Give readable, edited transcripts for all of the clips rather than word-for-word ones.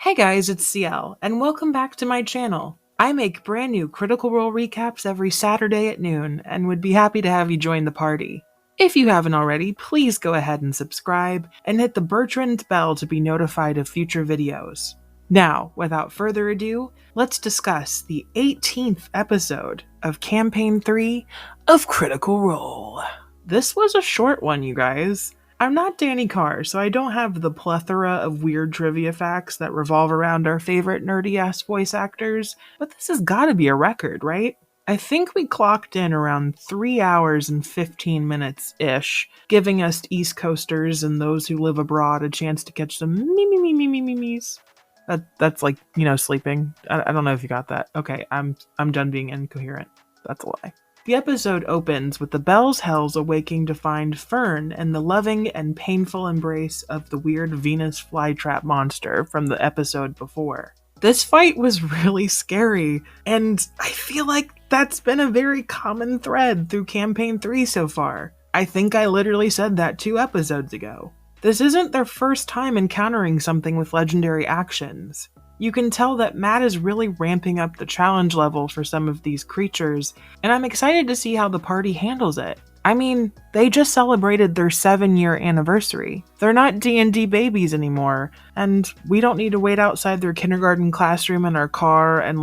Hey guys, it's CL, and welcome back to my channel. I make brand new Critical Role recaps every Saturday at noon, and would be happy to have you join the party. If you haven't already, please go ahead and subscribe, and hit the Bertrand bell to be notified of future videos. Now, without further ado, let's discuss the 18th episode of Campaign 3 of Critical Role. This was a short one, you guys. I'm not Danny Carr, so I don't have the plethora of weird trivia facts that revolve around our favorite nerdy-ass voice actors, but this has gotta be a record, right? I think we clocked in around 3 hours and 15 minutes-ish, giving us East Coasters and those who live abroad a chance to catch some me-me-me-me-me-me's. That's like, sleeping. I don't know if you got that. Okay, I'm done being incoherent. That's a lie. The episode opens with the Bell's Hells awaking to find Fern in the loving and painful embrace of the weird Venus flytrap monster from the episode before. This fight was really scary, and I feel like that's been a very common thread through Campaign 3 so far. I think I literally said that 2 episodes ago. This isn't their first time encountering something with legendary actions. You can tell that Matt is really ramping up the challenge level for some of these creatures, and I'm excited to see how the party handles it. I mean, they just celebrated their 7-year anniversary. They're not D&D babies anymore, and we don't need to wait outside their kindergarten classroom in our car and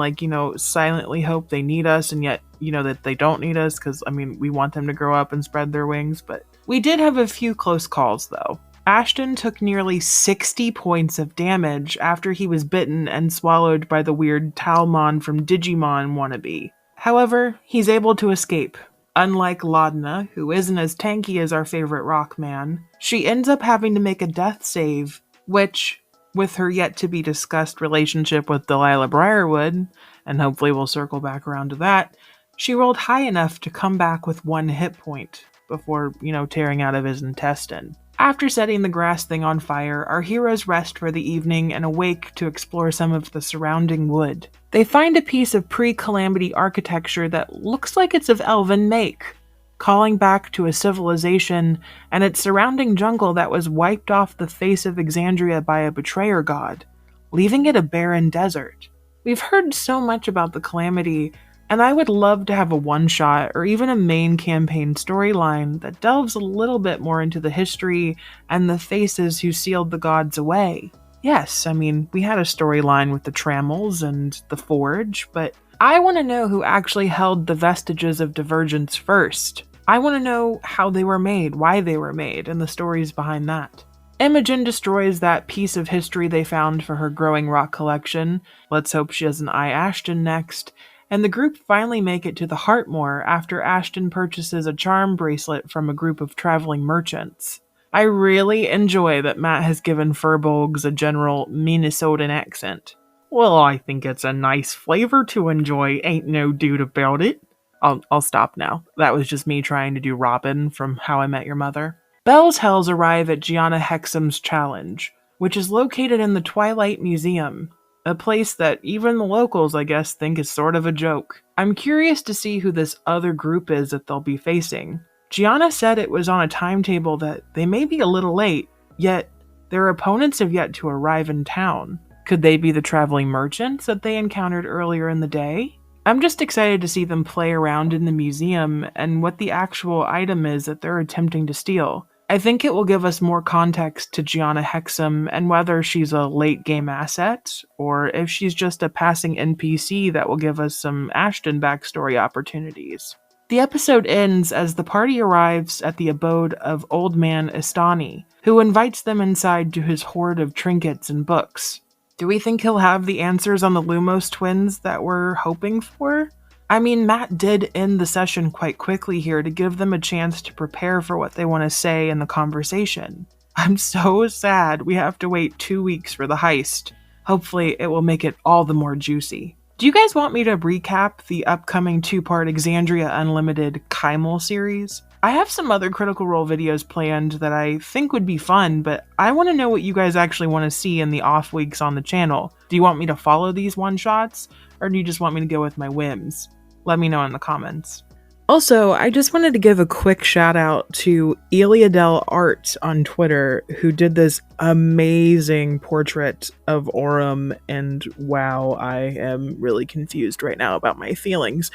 silently hope they need us and yet, that they don't need us because, we want them to grow up and spread their wings, but we did have a few close calls though. Ashton took nearly 60 points of damage after he was bitten and swallowed by the weird Talmon from Digimon wannabe. However, he's able to escape. Unlike Laudna, who isn't as tanky as our favorite Rockman, she ends up having to make a death save, which, with her yet-to-be-discussed relationship with Delilah Briarwood, and hopefully we'll circle back around to that, she rolled high enough to come back with 1 hit point before, tearing out of his intestine. After setting the grass thing on fire, our heroes rest for the evening and awake to explore some of the surrounding wood. They find a piece of pre-calamity architecture that looks like it's of elven make, calling back to a civilization and its surrounding jungle that was wiped off the face of Exandria by a betrayer god, leaving it a barren desert. We've heard so much about the calamity, and I would love to have a one-shot or even a main campaign storyline that delves a little bit more into the history and the faces who sealed the gods away. Yes, we had a storyline with the Trammels and the Forge, but I want to know who actually held the vestiges of Divergence first. I want to know how they were made, why they were made, and the stories behind that. Imogen destroys that piece of history they found for her growing rock collection. Let's hope she doesn't eye Ashton next. And the group finally make it to the Heartmoor after Ashton purchases a charm bracelet from a group of traveling merchants. I really enjoy that Matt has given Furbolgs a general Minnesotan accent. Well, I think it's a nice flavor to enjoy, ain't no dude about it. I'll stop now. That was just me trying to do Robin from How I Met Your Mother. Bell's Hells arrive at Gianna Hexam's challenge, which is located in the Twilight Museum. A place that even the locals, I guess, think is sort of a joke. I'm curious to see who this other group is that they'll be facing. Gianna said it was on a timetable that they may be a little late, yet their opponents have yet to arrive in town. Could they be the traveling merchants that they encountered earlier in the day? I'm just excited to see them play around in the museum and what the actual item is that they're attempting to steal. I think it will give us more context to Gianna Hexam and whether she's a late-game asset, or if she's just a passing NPC that will give us some Ashton backstory opportunities. The episode ends as the party arrives at the abode of Old Man Istani, who invites them inside to his hoard of trinkets and books. Do we think he'll have the answers on the Lumos twins that we're hoping for? Matt did end the session quite quickly here to give them a chance to prepare for what they want to say in the conversation. I'm so sad we have to wait 2 weeks for the heist. Hopefully it will make it all the more juicy. Do you guys want me to recap the upcoming 2-part Exandria Unlimited Kymel series? I have some other Critical Role videos planned that I think would be fun, but I want to know what you guys actually want to see in the off weeks on the channel. Do you want me to follow these one-shots, or do you just want me to go with my whims? Let me know in the comments. Also, I just wanted to give a quick shout out to Eliadel Art on Twitter, who did this amazing portrait of Orym, and wow, I am really confused right now about my feelings.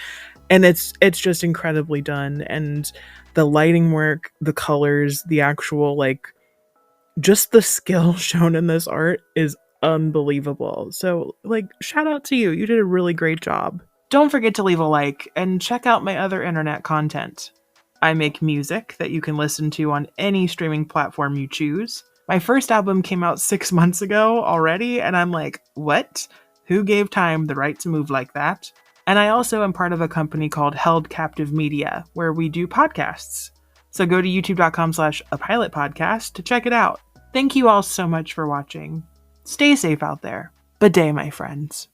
And it's just incredibly done, and the lighting work, the colors, the actual just the skill shown in this art is unbelievable. So, shout out to you. You did a really great job. Don't forget to leave a like and check out my other internet content. I make music that you can listen to on any streaming platform you choose. My first album came out 6 months ago already, and I'm like, what? Who gave time the right to move like that? And I also am part of a company called Held Captive Media, where we do podcasts. So go to youtube.com/apilotpodcast to check it out. Thank you all so much for watching. Stay safe out there. Bidet, my friends.